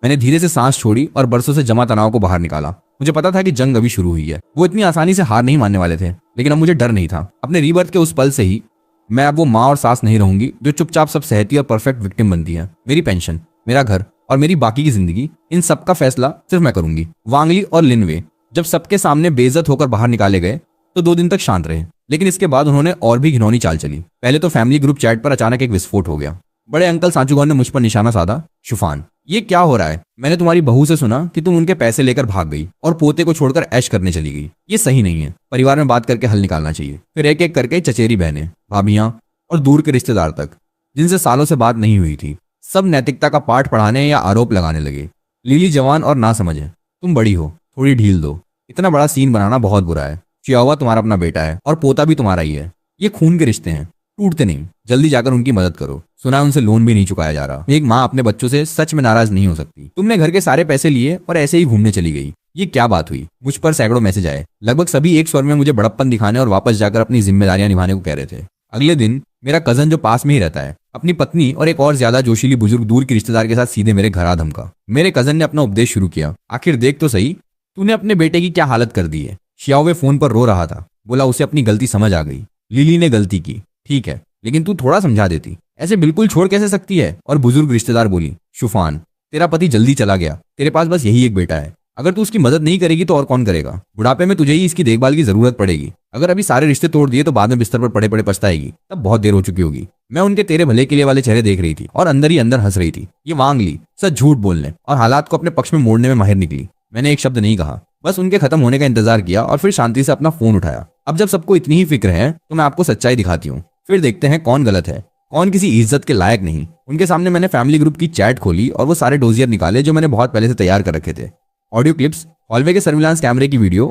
मैंने धीरे से सांस छोड़ी और बरसों से जमा तनाव को बाहर निकाला। मुझे पता था कि जंग अभी शुरू हुई है। वो इतनी आसानी से हार नहीं मानने वाले थे, लेकिन अब मुझे डर नहीं था। अपने रीबर्थ के उस पल से ही मैं अब वो माँ और सास नहीं रहूंगी जो चुपचाप सब सहती और परफेक्ट विक्टिम बनती है। मेरी पेंशन, मेरा घर और मेरी बाकी की जिंदगी, इन सब का फैसला सिर्फ मैं करूंगी। वांग ली और लिन वे जब सबके सामने बेइज्जत होकर बाहर निकाले गए तो 2 दिन तक शांत रहे, लेकिन इसके बाद उन्होंने और भी घिनौनी चाल चली। पहले तो फैमिली ग्रुप चैट पर अचानक एक विस्फोट हो गया। बड़े अंकल सांचुगौन ने मुझ पर निशाना साधा, शिफान, ये क्या हो रहा है? मैंने तुम्हारी बहू से सुना कि तुम उनके पैसे लेकर भाग गई और पोते को छोड़कर ऐश करने चली गई। ये सही नहीं है। परिवार में बात करके हल निकालना चाहिए। फिर एक एक करके चचेरी बहनें, भाभियां और दूर के रिश्तेदार तक, जिनसे सालों से बात नहीं हुई थी, सब नैतिकता का पाठ पढ़ाने या आरोप लगाने लगे। लीली जवान और ना समझे, तुम बड़ी हो, थोड़ी ढील दो। इतना बड़ा सीन बनाना बहुत बुरा है। चियावा तुम्हारा अपना बेटा है और पोता भी तुम्हारा ही है। ये खून के रिश्ते हैं, टूटते नहीं। जल्दी जाकर उनकी मदद करो। सुना है उनसे लोन भी नहीं चुकाया जा रहा। एक माँ अपने बच्चों से सच में नाराज नहीं हो सकती। तुमने घर के सारे पैसे लिए और ऐसे ही घूमने चली गई। ये क्या बात हुई? मुझ पर सैकड़ों मैसेज आए। लगभग सभी एक स्वर में मुझे बड़प्पन दिखाने और वापस जाकर अपनी जिम्मेदारियां निभाने को कह रहे थे। अगले दिन मेरा कजन, जो पास में ही रहता है, अपनी पत्नी और एक और ज्यादा जोशीली बुजुर्ग दूर के रिश्तेदार के साथ सीधे मेरे घर आ धमका। मेरे कजन ने अपना उपदेश शुरू किया। आखिर देख तो सही, तूने अपने बेटे की क्या हालत कर दी है। शियाओवे फोन पर रो रहा था। बोला उसे अपनी गलती समझ आ गई। लिली ने गलती की, ठीक है, लेकिन तू थोड़ा समझा देती। ऐसे बिल्कुल छोड़ कैसे सकती है? और बुजुर्ग रिश्तेदार बोली, शुफान, तेरा पति जल्दी चला गया, तेरे पास बस यही एक बेटा है। अगर तू उसकी मदद नहीं करेगी तो और कौन करेगा? बुढ़ापे में तुझे ही इसकी देखभाल की जरूरत पड़ेगी। अगर अभी सारे रिश्ते तोड़ दिए तो बाद में बिस्तर पर पड़े पड़े पछताएगी, तब बहुत देर हो चुकी होगी। मैं उनके तेरे भले के लिए वाले चेहरे देख रही थी और अंदर ही अंदर हंस रही थी। ये वांग ली सच झूठ बोलने और हालात को अपने पक्ष में मोड़ने में माहिर निकली। मैंने एक शब्द नहीं कहा, बस उनके खत्म होने का इंतजार किया और फिर शांति से अपना फोन उठाया। अब जब सबको इतनी ही फिक्र है तो मैं आपको सच्चाई दिखाती हूँ, फिर देखते हैं कौन गलत है, कौन किसी इज्जत के लायक नहीं। उनके सामने मैंने फैमिली ग्रुप की चैट खोली और वो सारे डोजियर निकाले जो मैंने बहुत पहले से तैयार कर रखे थे। ऑडियो क्लिप्स, हॉलवे के सर्विलांस कैमरे की वीडियो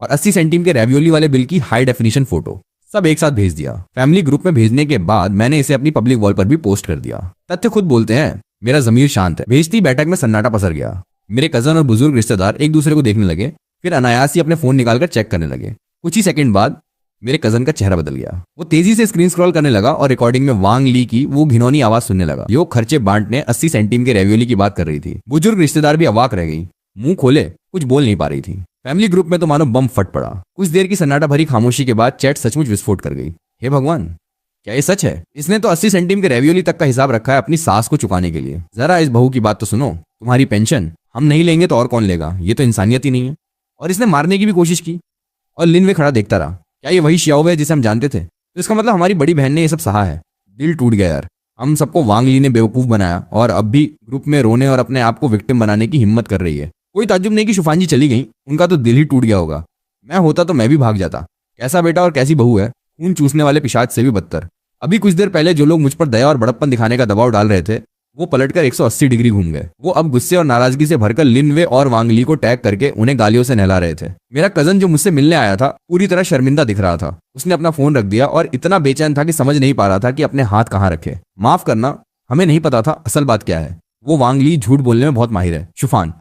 और 80 सेंटीम के रेवियोली वाले बिल की हाई डेफिनेशन फोटो, सब एक साथ भेज दिया। फैमिली ग्रुप में भेजने के बाद मैंने इसे अपनी पब्लिक वॉल पर भी पोस्ट कर दिया। तथ्य खुद बोलते हैं, मेरा जमीर शांत है। भेजती बैठक में सन्नाटा पसर गया। मेरे कजन और बुजुर्ग रिश्तेदार एक दूसरे को देखने लगे, फिर अनायास ही अपने फोन निकालकर चेक करने लगे। कुछ ही सेकंड बाद मेरे कजन का चेहरा बदल गया। वो तेजी से स्क्रीन स्क्रॉल करने लगा और रिकॉर्डिंग में वांग ली की वो घिनौनी आवाज सुनने लगा। यो खर्चे बांटने 80 सेंटीम के रेवियोली की बात कर रही थी। बुजुर्ग रिश्तेदार भी अवाक रह गई, मुंह खोले कुछ बोल नहीं पा रही थी। फैमिली ग्रुप में तो मानो बम फट पड़ा। कुछ देर की सन्नाटा भरी खामोशी के बाद चैट सचमुच विस्फोट कर गई। हे भगवान, क्या ये सच है? इसने तो 80 सेंटीम के रेवियोली तक का हिसाब रखा है अपनी सास को चुकाने के लिए। जरा इस बहू की बात तो सुनो। तुम्हारी पेंशन हम नहीं लेंगे तो और कौन लेगा? ये तो इंसानियत ही नहीं है। और इसने मारने की भी कोशिश की और लिन वे खड़ा देखता रहा। क्या ये वही शियाओवे है जिसे हम जानते थे? तो इसका मतलब हमारी बड़ी बहन ने ये सब सहा है। दिल टूट गया यार। हम सबको वांग ली ने बेवकूफ बनाया और अब भी ग्रुप में रोने और अपने आप को विक्टिम बनाने की हिम्मत कर रही है। कोई ताज्जुब नहीं कि शिफान जी चली गई, उनका तो दिल ही टूट गया होगा। मैं होता तो मैं भी भाग जाता। कैसा बेटा और कैसी बहू है, खून चूसने वाले पिशाच से भी बदतर। अभी कुछ देर पहले जो लोग मुझ पर दया और बड़प्पन दिखाने का दबाव डाल रहे थे, वो पलटकर 180 डिग्री घूम गए। वो अब गुस्से और नाराजगी से भरकर लिन वे और वांग ली को टैग करके उन्हें गालियों से नहला रहे थे। मेरा कजन जो मुझसे मिलने आया था पूरी तरह शर्मिंदा दिख रहा था। उसने अपना फोन रख दिया और इतना बेचैन था कि समझ नहीं पा रहा था कि अपने हाथ कहाँ रखे। माफ करना, हमें नहीं पता था असल बात क्या है। वो वांग ली झूठ बोलने में बहुत माहिर है। शुफान,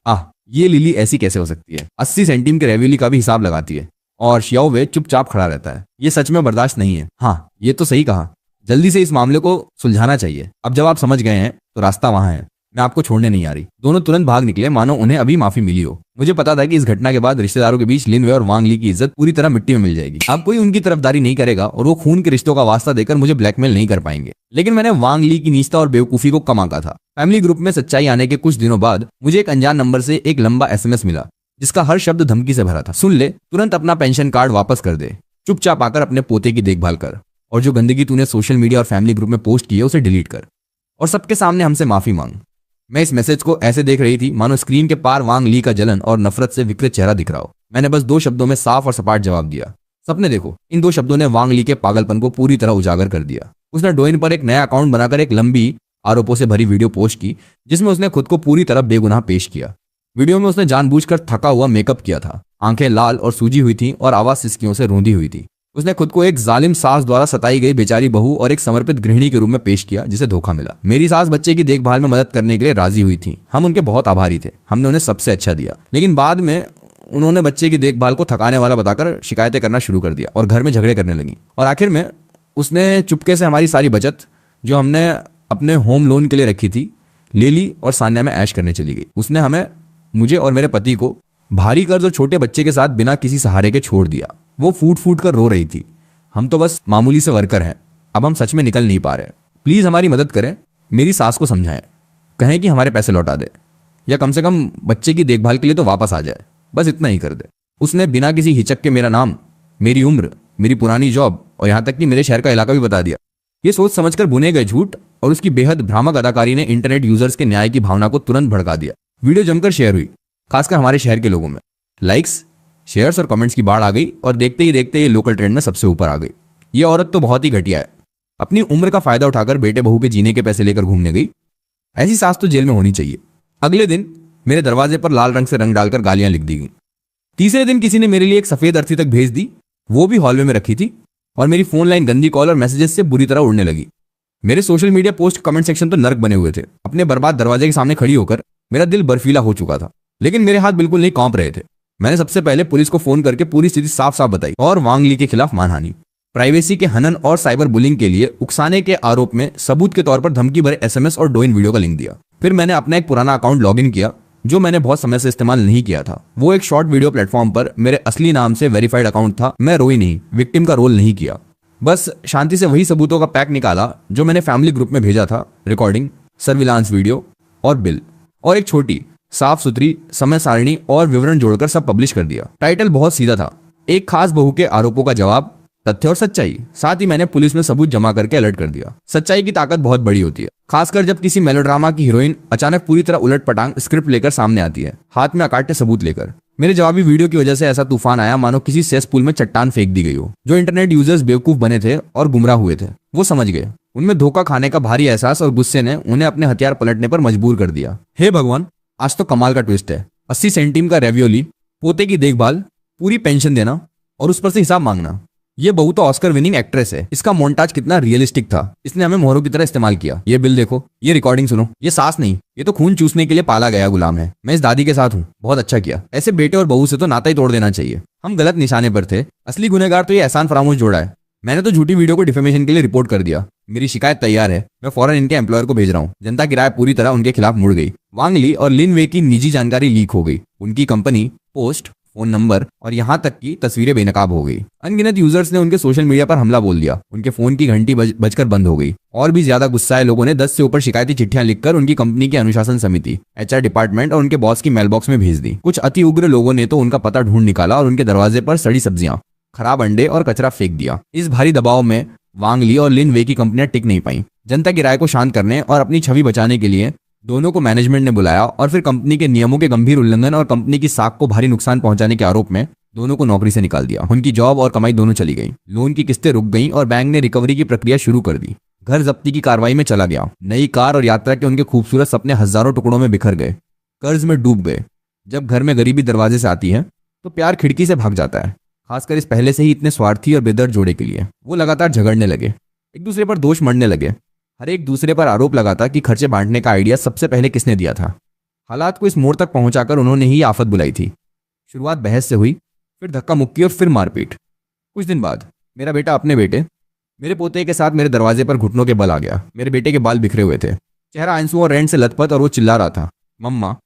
ये लिली ऐसी कैसे हो सकती है? 80 सेंटीम के रेवियोली का भी हिसाब लगाती है और शियाओवे चुपचाप खड़ा रहता है। ये सच में बर्दाश्त नहीं है। हाँ, ये तो सही कहा। जल्दी से इस मामले को सुलझाना चाहिए। अब जब आप समझ गए हैं तो रास्ता वहां है। मैं आपको छोड़ने नहीं आ रही। दोनों तुरंत भाग निकले मानो उन्हें अभी माफी मिली हो। मुझे पता था कि इस घटना के बाद रिश्तेदारों के बीच लिन वे और वांग ली की इज्जत पूरी तरह मिट्टी में मिल जाएगी। अब कोई उनकी तरफदारी नहीं करेगा और वो खून के रिश्तों का वास्ता देकर मुझे ब्लैकमेल नहीं कर पाएंगे। लेकिन मैंने वांग ली की नीचता और बेवकूफी को कम आंका था। फैमिली ग्रुप में सच्चाई आने के कुछ दिनों बाद मुझे एक अनजान नंबर से एक लंबा SMS मिला जिसका हर शब्द धमकी से भरा था। सुन ले, तुरंत अपना पेंशन कार्ड वापस कर दे, चुपचाप आकर अपने पोते की देखभाल कर और जो गंदगी तूने सोशल मीडिया और फैमिली ग्रुप में पोस्ट की है उसे डिलीट कर और सबके सामने हमसे माफी मांग। मैं इस मैसेज को ऐसे देख रही थी मानो स्क्रीन के पार वांग ली का जलन और नफरत से विकृत चेहरा दिख रहा हो। मैंने बस 2 शब्दों में साफ और सपाट जवाब दिया, सपने देखो। इन 2 शब्दों ने वांग ली के पागलपन को पूरी तरह उजागर कर दिया। उसने डोइन पर एक नया अकाउंट बनाकर एक लंबी आरोपों से भरी वीडियो पोस्ट की, जिसमें उसने खुद को पूरी तरह बेगुनाह पेश किया। वीडियो में उसने जानबूझकर थका हुआ मेकअप किया था, आंखें लाल और सूजी हुई थी और आवाज सिसकियों से रूंधी हुई थी। उसने खुद को एक जालिम सास द्वारा सताई गई बेचारी बहू और एक समर्पित गृहिणी के रूप में पेश किया जिसे धोखा मिला। मेरी सास बच्चे की देखभाल में मदद करने के लिए राजी हुई थी। हम उनके बहुत आभारी थे, हमने उन्हें सबसे अच्छा दिया। लेकिन बाद में उन्होंने बच्चे की देखभाल को थकाने वाला बताकर शिकायतें करना शुरू कर दिया और घर में झगड़े करने लगी। और आखिर में उसने चुपके से हमारी सारी बचत जो हमने अपने होम लोन के लिए रखी थी ले ली और सान्या में ऐश करने चली गई। उसने हमें, मुझे और मेरे पति को भारी कर्ज और छोटे बच्चे के साथ बिना किसी सहारे के छोड़ दिया। वो फूट फूट कर रो रही थी। हम तो बस मामूली से वर्कर हैं, अब हम सच में निकल नहीं पा रहे। प्लीज हमारी मदद करें, मेरी सास को समझाएं, कहें कि हमारे पैसे लौटा दे या कम से कम बच्चे की देखभाल के लिए तो वापस आ जाए, बस इतना ही कर दे। उसने बिना किसी हिचक के मेरा नाम, मेरी उम्र, मेरी पुरानी जॉब और यहां तक कि मेरे शहर का इलाका भी बता दिया। ये सोच समझकर बुने गए झूठ और उसकी बेहद भ्रामक अदाकारी ने इंटरनेट यूजर्स के न्याय की भावना को तुरंत भड़का दिया। वीडियो जमकर शेयर हुई, खासकर हमारे शहर के लोगों में। लाइक्स, शेयर्स और कमेंट्स की बाढ़ आ गई और देखते ही देखते ये लोकल ट्रेंड में सबसे ऊपर आ गई। ये औरत तो बहुत ही घटिया है, अपनी उम्र का फायदा उठाकर बेटे बहू के जीने के पैसे लेकर घूमने गई। ऐसी सास तो जेल में होनी चाहिए। अगले दिन मेरे दरवाजे पर लाल रंग से रंग डालकर गालियां लिख दी गई। तीसरे दिन किसी ने मेरे लिए एक सफेद अर्थी तक भेज दी, वो भी हॉलवे में रखी थी, और मेरी फोन लाइन गंदी कॉल और मैसेजेस से बुरी तरह उड़ने लगी। मेरे social media post comment section तो नर्क बने हुए थे। अपने बर्बाद दरवाजे के सामने खड़ी होकर मेरा दिल बर्फीला हो चुका था, लेकिन मेरे हाथ बिल्कुल नहीं कांप रहे थे। मैंने सबसे पहले पुलिस को फोन करके पूरी स्थिति साफ साफ बताई और वांग ली के खिलाफ मानहानि, प्राइवेसी के हनन और साइबर बुलिंग के लिए उकसाने के आरोप में सबूत के तौर पर धमकी भरे SMS और डोइन वीडियो का लिंक दिया। फिर मैंने अपना एक पुराना अकाउंट लॉगिन किया जो मैंने बहुत समय से इस्तेमाल नहीं किया था। वो एक शॉर्ट वीडियो प्लेटफॉर्म पर मेरे असली नाम से वेरीफाइड अकाउंट था। मैं रोई नहीं, विक्टिम का रोल नहीं किया, बस शांति से वही सबूतों का पैक निकाला जो मैंने फैमिली ग्रुप में भेजा था। रिकॉर्डिंग, सर्विलांस वीडियो और बिल, और एक छोटी साफ सुथरी समय सारणी और विवरण जोड़कर सब पब्लिश कर दिया। टाइटल बहुत सीधा था, एक खास बहू के आरोपों का जवाब, तथ्य और सच्चाई। साथ ही मैंने पुलिस में सबूत जमा करके अलर्ट कर दिया। सच्चाई की ताकत बहुत बड़ी होती है, खासकर जब किसी मेलोड्रामा की हीरोइन अचानक पूरी तरह उलट पटांग स्क्रिप्ट लेकर सामने आती है, हाथ में अकाट्य सबूत लेकर। मेरे जवाबी वीडियो की वजह से ऐसा तूफान आया मानो किसी सेसपूल में चट्टान फेंक दी गई हो। जो इंटरनेट यूजर्स बेवकूफ बने थे और गुमराह हुए थे वो समझ गए। उनमें धोखा खाने का भारी एहसास और गुस्से ने उन्हें अपने हथियार पलटने पर मजबूर कर दिया। हे भगवान, आज तो कमाल का ट्विस्ट है। 80 सेंटीम का रेवियोली, पोते की देखभाल, पूरी पेंशन देना और उस पर से हिसाब मांगना। ये बहू तो ऑस्कर विनिंग एक्ट्रेस है। इसका मोन्टाज कितना रियलिस्टिक था। इसने हमें मोहरों की तरह इस्तेमाल किया। ये बिल देखो, ये रिकॉर्डिंग सुनो। ये सास नहीं, ये तो खून चूसने के लिए पाला गया गुलाम है। मैं इस दादी के साथ हूँ। बहुत अच्छा किया। ऐसे बेटे और बहू से तो नाता ही तोड़ देना चाहिए। हम गलत निशाने पर थे। असली गुनहगार तो ये एहसान फरामोश जोड़ा है। मैंने तो झूठी वीडियो को डिफेमेशन के लिए रिपोर्ट कर दिया। मेरी शिकायत तैयार है। मैं फौरन इनके एम्प्लॉयर को भेज रहा हूँ। जनता की राय पूरी तरह उनके खिलाफ मुड़ गई। वांग ली और लिन वे की निजी जानकारी लीक हो गई। उनकी कंपनी, पोस्ट, फोन नंबर और यहाँ तक की तस्वीरें बेनकाब हो गई। अनगिनत यूजर्स ने उनके सोशल मीडिया पर हमला बोल दिया। उनके फोन की घंटी बजकर बंद हो गई। और भी ज्यादा गुस्साए लोगों ने 10 से ऊपर शिकायती चिट्ठियां लिखकर उनकी कंपनी की अनुशासन समिति, HR डिपार्टमेंट और उनके बॉस की मेलबॉक्स में भेज दी। कुछ अति उग्र लोगों ने तो उनका पता ढूंढ निकाला और उनके दरवाजे पर सड़ी सब्जियां, खराब अंडे और कचरा फेंक दिया। इस भारी दबाव में वांग ली और लिन वे की कंपनियां टिक नहीं पाई। जनता की राय को शांत करने और अपनी छवि बचाने के लिए दोनों को मैनेजमेंट ने बुलाया और फिर कंपनी के नियमों के गंभीर उल्लंघन और कंपनी की साख को भारी नुकसान पहुंचाने के आरोप में दोनों को नौकरी से निकाल दिया। उनकी जॉब और कमाई दोनों चली गई। लोन की किस्तें रुक गईं और बैंक ने रिकवरी की प्रक्रिया शुरू कर दी। घर जब्ती की कार्रवाई में चला गया। नई कार और यात्रा के उनके खूबसूरत सपने हजारों टुकड़ों में बिखर गए, कर्ज में डूब गए। जब घर में गरीबी दरवाजे से आती है तो प्यार खिड़की से भाग जाता है, खासकर इस पहले से ही इतने स्वार्थी और बेदर्द जोड़े के लिए। वो लगातार झगड़ने लगे, एक दूसरे पर दोष मढ़ने लगे। हर एक दूसरे पर आरोप लगाता कि खर्चे बांटने का आइडिया सबसे पहले किसने दिया था। हालात को इस मोड़ तक पहुंचाकर उन्होंने ही आफत बुलाई थी। शुरुआत बहस से हुई, फिर धक्का मुक्की और फिर मारपीट। कुछ दिन बाद मेरा बेटा अपने बेटे, मेरे पोते के साथ मेरे दरवाजे पर घुटनों के बल आ गया। मेरे बेटे के बाल बिखरे हुए थे, चेहरा आंसुओं और रेंट से लथपथ, और वो चिल्ला रहा था, मम्मा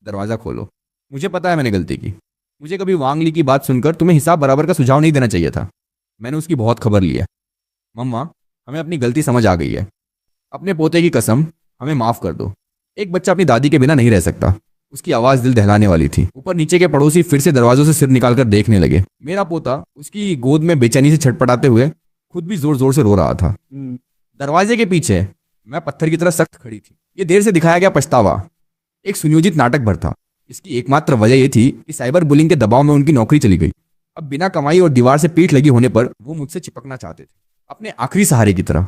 दरवाजा खोलो। मुझे पता है मैंने गलती की। मुझे कभी वांग ली की बात सुनकर तुम्हें हिसाब बराबर का सुझाव नहीं देना चाहिए था। मैंने उसकी बहुत खबर ली है। मम्मा, हमें अपनी गलती समझ आ गई है। अपने पोते की कसम, हमें माफ कर दो। एक बच्चा अपनी दादी के बिना नहीं रह सकता। उसकी आवाज दिल दहलाने वाली थी। ऊपर नीचे के पड़ोसी फिर से दरवाजों से सिर निकालकर देखने लगे। मेरा पोता उसकी गोद में बेचैनी से छटपटाते हुए खुद भी जोर जोर से रो रहा था। दरवाजे के पीछे मैं पत्थर की तरह सख्त खड़ी थी। ये देर से दिखाया गया पछतावा एक सुनियोजित नाटक भर था। इसकी एकमात्र वजह यह थी कि साइबर बुलिंग के दबाव में उनकी नौकरी चली गई। अब बिना कमाई और दीवार से पीठ लगी होने पर वो मुझसे चिपकना चाहते थे, अपने आखिरी सहारे की तरह।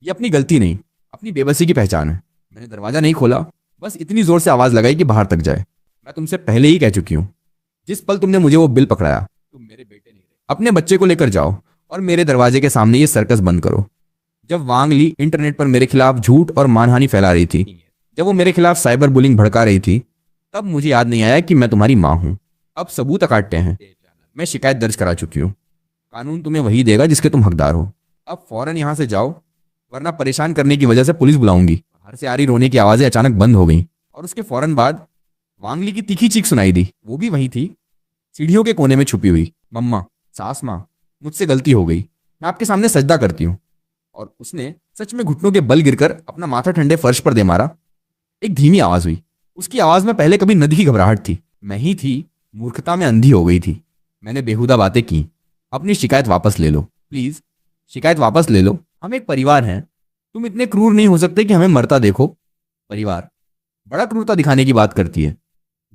ये अपनी गलती नहीं, अपनी बेबसी की पहचान है। मैंने दरवाजा नहीं खोला, बस इतनी जोर से आवाज लगाई कि बाहर तक जाए। मैं तुमसे पहले ही कह चुकी हूँ, जिस पल तुमने मुझे वो बिल पकड़ाया, तुम मेरे बेटे नहीं रहे। अपने बच्चे को लेकर जाओ और मेरे दरवाजे के सामने ये सर्कस बंद करो। जब वांग ली इंटरनेट पर मेरे खिलाफ झूठ और मानहानि फैला रही थी, जब वो मेरे खिलाफ साइबर बुलिंग भड़का रही थी, तब मुझे याद नहीं आया कि मैं तुम्हारी माँ हूं। अब सबूत काटते हैं। मैं शिकायत दर्ज करा चुकी हूँ। कानून तुम्हें वही देगा जिसके तुम हकदार हो। अब फौरन यहां से जाओ, वरना परेशान करने की वजह से पुलिस बुलाऊंगी। बाहर से आ रही रोने की आवाजें अचानक बंद हो गई और उसके फौरन बाद वांगली की तीखी चीख सुनाई दी। वो भी वही थी, सीढ़ियों के कोने में छुपी हुई। मम्मा, सास माँ, मुझसे गलती हो गई, मैं आपके सामने सजदा करती हूँ। और उसने सच में घुटनों के बल गिरकर अपना माथा ठंडे फर्श पर दे मारा। एक धीमी आवाज हुई। उसकी आवाज में पहले कभी नदी की घबराहट थी। मैं ही थी, मूर्खता में अंधी हो गई थी। मैंने बेहुदा बातें की। अपनी शिकायत वापस ले लो, प्लीज, शिकायत वापस ले लो। हम एक परिवार हैं, तुम इतने क्रूर नहीं हो सकते कि हमें मरता देखो। परिवार बड़ा क्रूरता दिखाने की बात करती है।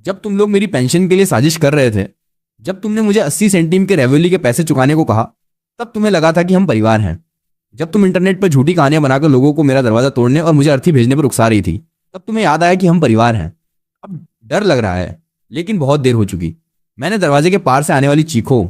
जब तुम लोग मेरी पेंशन के लिए साजिश कर रहे थे, जब तुमने मुझे 80 सेंटीम के रेवोली के पैसे चुकाने को कहा, तब तुम्हें लगा था कि हम परिवार हैं। जब तुम इंटरनेट पर झूठी कहानियां बनाकर लोगों को मेरा दरवाजा तोड़ने और मुझे अर्थी भेजने पर उकसा रही थी, तब तुम्हें याद आया कि हम परिवार हैं। अब डर लग रहा है, लेकिन बहुत देर हो चुकी। मैंने दरवाजे के पार से आने वाली चीखों,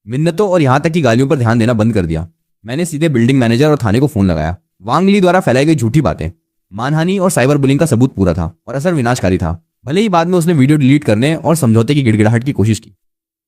मिन्नतों और यहां तक की गालियों पर ध्यान देना बंद कर दिया। मैंने सीधे बिल्डिंग मैनेजर और थाने को फोन लगाया। वांग ली द्वारा फैलाई गई झूठी बातें, मानहानि और साइबर बुलिंग का सबूत पूरा था और असर विनाशकारी था। भले ही बाद में उसने वीडियो डिलीट करने और समझौते की गिड़गिड़ाहट की कोशिश की,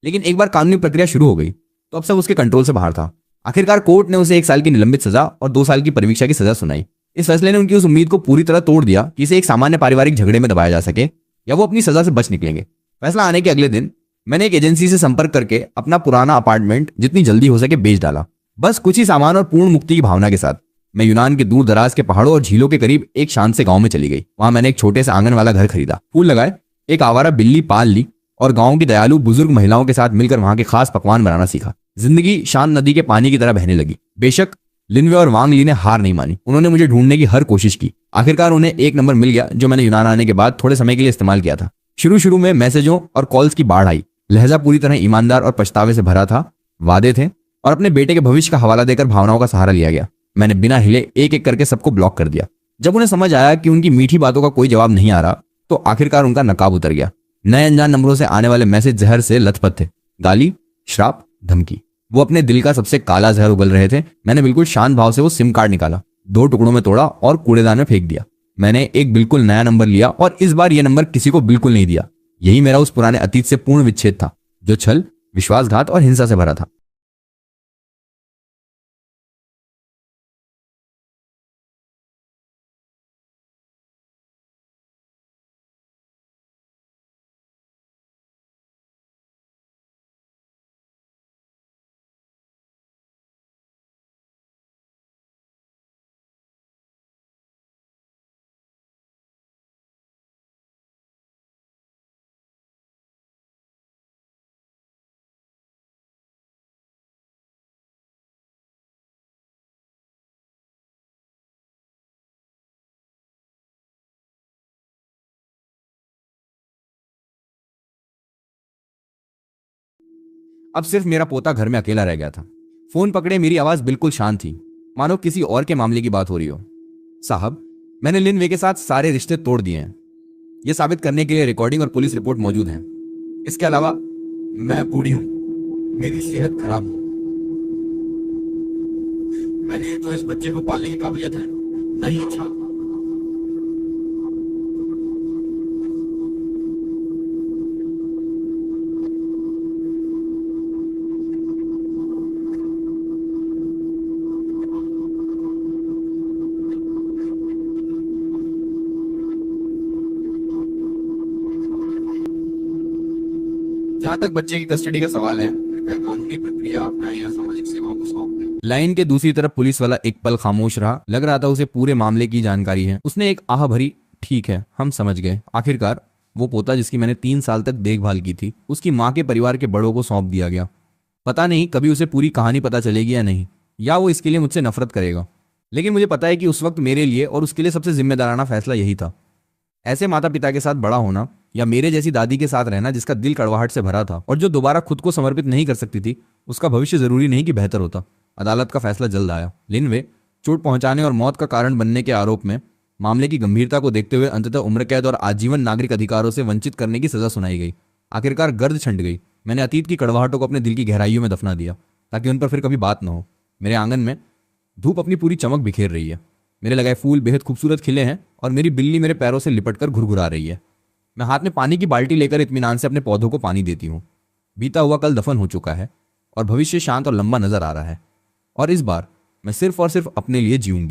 लेकिन एक बार कानूनी प्रक्रिया शुरू हो गई तो अब सब उसके कंट्रोल से बाहर था। आखिरकार कोर्ट ने उसे 1 साल की निलंबित सजा और 2 साल की परीक्षा की सजा सुनाई। इस फैसले ने उनकी उस उम्मीद को पूरी तरह तोड़ दिया कि इसे एक सामान्य पारिवारिक झगड़े में दबाया जा सके या वो अपनी सजा से बच निकलेंगे। फैसला आने के अगले दिन मैंने एक एजेंसी से संपर्क करके अपना पुराना अपार्टमेंट जितनी जल्दी हो सके बेच डाला। बस कुछ ही सामान और पूर्ण मुक्ति की भावना के साथ मैं यूनान के दूर दराज के पहाड़ों और झीलों के करीब एक शांत से गांव में चली गई। वहां मैंने एक छोटे से आंगन वाला घर खरीदा, फूल लगाए, एक आवारा बिल्ली पाल ली और गांव की दयालु बुजुर्ग महिलाओं के साथ मिलकर वहां के खास पकवान बनाना सीखा। जिंदगी शांत नदी के पानी की तरह बहने लगी। बेशक लिनवे और वांग ली ने हार नहीं मानी। उन्होंने मुझे ढूंढने की हर कोशिश की। आखिरकार उन्हें एक नंबर मिल गया जो मैंने यूनान आने के बाद थोड़े समय के लिए इस्तेमाल किया था। शुरू में मैसेजों और कॉल्स की बाढ़ आई। लहजा पूरी तरह ईमानदार और पछतावे से भरा था। वादे थे और अपने बेटे के भविष्य का हवाला देकर भावनाओं का सहारा लिया गया। मैंने बिना हिले एक एक करके सबको ब्लॉक कर दिया। जब उन्हें समझ आया कि उनकी मीठी बातों का कोई जवाब नहीं आ रहा, तो आखिरकार उनका नकाब उतर गया। नए अनजान नंबरों से आने वाले मैसेज जहर से लथपथ थे। गाली, श्राप, धमकी, वो अपने दिल का सबसे काला जहर उगल रहे थे। मैंने बिल्कुल शांत भाव से वो सिम कार्ड निकाला, 2 टुकड़ों में तोड़ा और कूड़ेदान में फेंक दिया। मैंने एक बिल्कुल नया नंबर लिया और इस बार यह नंबर किसी को बिल्कुल नहीं दिया। यही मेरा उस पुराने अतीत से पूर्ण विच्छेद था, जो छल, विश्वासघात और हिंसा से भरा था। अब सिर्फ मेरा पोता घर में अकेला रह गया था। फोन पकड़े मेरी आवाज बिल्कुल शांत थी, मानो किसी और के मामले की बात हो रही हो। साहब, मैंने लिन वे के साथ सारे रिश्ते तोड़ दिए हैं। यह साबित करने के लिए रिकॉर्डिंग और पुलिस रिपोर्ट मौजूद है। इसके अलावा मैं बूढ़ी हूं, मेरी सेहत खराब है, मैंने तो इस बच्चे को पालने की काबिलियत है नहीं। अच्छा, जहां तक बच्चे की कस्टडी का सवाल है, कानूनी प्रक्रिया अपनाएं या सामाजिक सेवाओं को सौंप दें। लाइन के दूसरी तरफ पुलिस वाला एक पल खामोश रहा। लग रहा था उसे पूरे मामले की जानकारी है। उसने एक आह भरी, ठीक है, हम समझ गए। आखिरकार वो पोता जिसकी मैंने 3 साल तक देखभाल की थी, उसकी माँ के परिवार के बड़ों को सौंप दिया गया। पता नहीं कभी उसे पूरी कहानी पता चलेगी या नहीं, या वो इसके लिए मुझसे नफरत करेगा। लेकिन मुझे पता है कि उस वक्त मेरे लिए और उसके लिए सबसे जिम्मेदाराना फैसला यही था। ऐसे माता पिता के साथ बड़ा होना या मेरे जैसी दादी के साथ रहना जिसका दिल कड़वाहट से भरा था और जो दोबारा खुद को समर्पित नहीं कर सकती थी, उसका भविष्य जरूरी नहीं कि बेहतर होता। अदालत का फैसला जल्द आया। लिनवे चोट पहुंचाने और मौत का कारण बनने के आरोप में मामले की गंभीरता को देखते हुए अंततः उम्र कैद और आजीवन नागरिक अधिकारों से वंचित करने की सजा सुनाई गई। आखिरकार गर्द छंट गई। मैंने अतीत की कड़वाहटों को अपने दिल की गहराइयों में दफना दिया ताकि उन पर फिर कभी बात न हो। मेरे आंगन में धूप अपनी पूरी चमक बिखेर रही है। मेरे लगाए फूल बेहद खूबसूरत खिले हैं और मेरी बिल्ली मेरे पैरों से लिपट कर घुरघुरा रही है। मैं हाथ में पानी की बाल्टी लेकर इत्मीनान से अपने पौधों को पानी देती हूँ। बीता हुआ कल दफन हो चुका है और भविष्य शांत और लंबा नजर आ रहा है। और इस बार मैं सिर्फ और सिर्फ अपने लिए जीऊंगी।